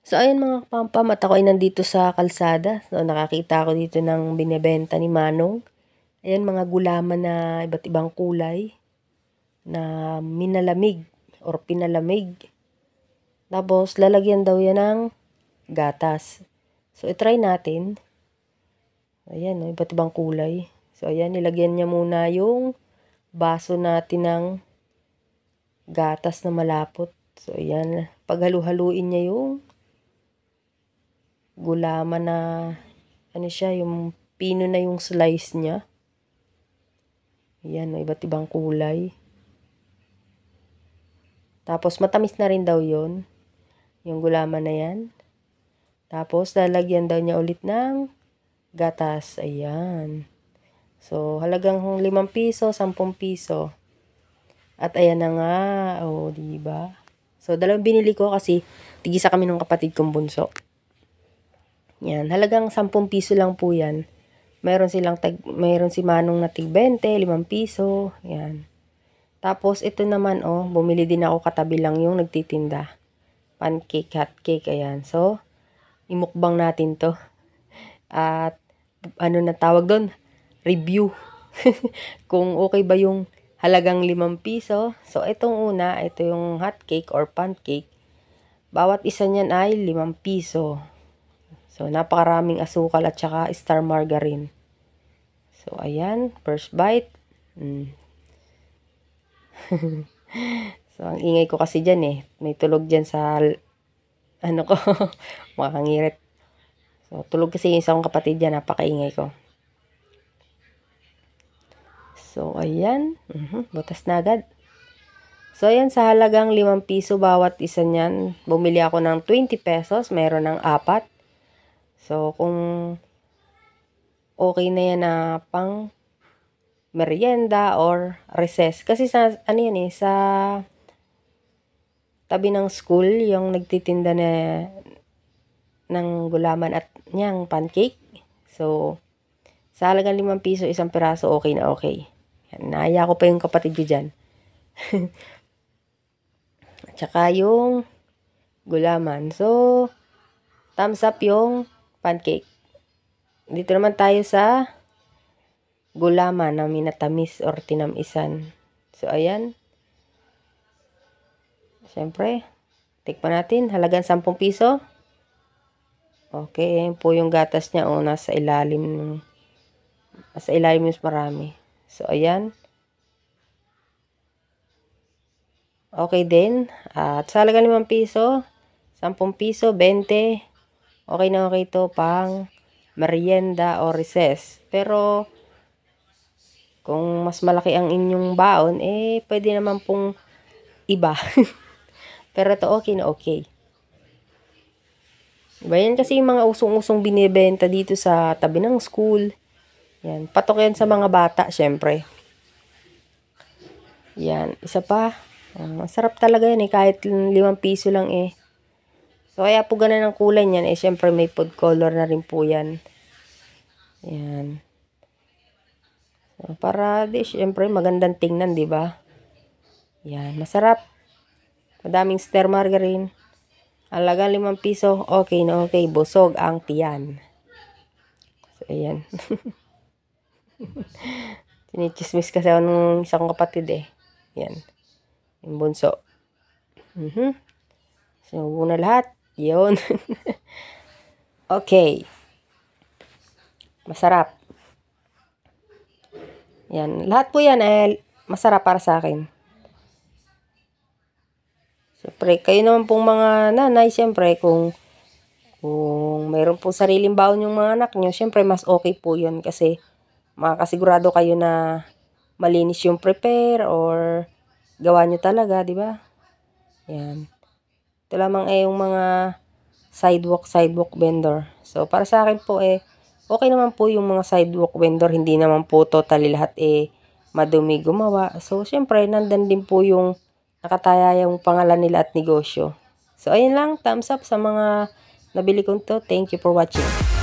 So, ayun mga kapampam, at ako ay nandito sa kalsada. So, nakakita ako dito ng binibenta ni Manong. Ayan, mga gulaman na iba't ibang kulay na minalamig or pinalamig. Tapos, lalagyan daw yan ng gatas. So, itry natin. Ayan, iba't ibang kulay. So, ayan, nilagyan niya muna yung baso natin ng gatas na malapot. So, ayan, paghalu-haluin niya yung gulaman na, ano siya, yung pino na yung slice niya. Ayan, iba't ibang kulay. Tapos, matamis na rin daw yon yung gulaman na yan. Tapos, lalagyan daw niya ulit ng gatas. Ayan. So, halagang 5 piso, 10 piso. At ayan na nga. O, diba? So, dalawang binili ko kasi tigisa kami ng kapatid kong bunso. Yan. Halagang 10 piso lang po yan. Mayroon si Manong na tig 20, 5 piso. Yan. Tapos, ito naman, bumili din ako katabi lang yung nagtitinda. Pancake, hot cake, ayan. So, imukbang natin to. At, ano na tawag doon? Review. Kung okay ba yung halagang 5 piso. So, itong una, ito yung hot cake or pancake. Bawat isa niyan ay 5 piso. So, napakaraming asukal at saka star margarine. So, ayan. First bite. So, ang ingay ko kasi dyan eh. May tulog dyan sa, ano ko, makakangirit. So, tulog kasi yung isang kapatid dyan. Napakaingay ko. So, ayan. Butas na agad. So, ayan. Sa halagang 5 piso bawat isa niyan. Bumili ako ng 20 pesos. Meron ng 4. So, kung okay na yan na pang merienda or recess. Kasi sa, ano yan eh, sa tabi ng school, yung nagtitinda na ng gulaman at niyang pancake. So, sa halagang 5 piso, 1 piraso, okay na okay. Yan, naaya ko pa yung kapatid ko dyan. At saka yung gulaman. So, thumbs up yung pancake. Dito naman tayo sa gulaman na minatamis or tinamisan. So, ayan. Siyempre, tikpan natin. Halagang 10 piso. Okay, ayan po yung gatas niya. Nasa ilalim. Nasa ilalim yung marami. So, ayan. Okay din. At sa halagang 5 piso, 10 piso, 20. Okay na okay to pang merienda o recess. Pero, kung mas malaki ang inyong baon, pwede naman pong iba. Pero ito okay na okay. Diba yan kasi yung mga usong-usong binibenta dito sa tabi ng school. Yan. Patok yan sa mga bata, syempre. Yan. Isa pa. Masarap talaga yan eh. Kahit 5 piso lang eh. So, kaya po ganun ang kulay niyan eh. Syempre may food color na rin po yan. Yan. So, para syempre magandang tingnan, di ba? Yan. Masarap. Madaming star margarine. Halagang 5 piso. Okay na okay. Busog ang tiyan. So, ayan. Sinichismis kasi ako ng isang kapatid eh. Yan. Yung bunso. So, una lahat. Yun. Okay. Masarap. Yan. Lahat po yan masarap para sa akin. Siyempre, kayo naman pong mga nanay, siyempre, kung mayroon pong sariling baon yung mga anak nyo, siyempre, mas okay po yun kasi makakasigurado kayo na malinis yung prepare or gawa nyo talaga, di ba? Yan. Ito lamang yung mga sidewalk vendor. So, para sa akin po okay naman po yung mga sidewalk vendor. Hindi naman po totally lahat madumi gumawa. So, syempre, nandun din po yung nakataya yung pangalan nila at negosyo. So, ayun lang. Thumbs up sa mga nabili kong to. Thank you for watching.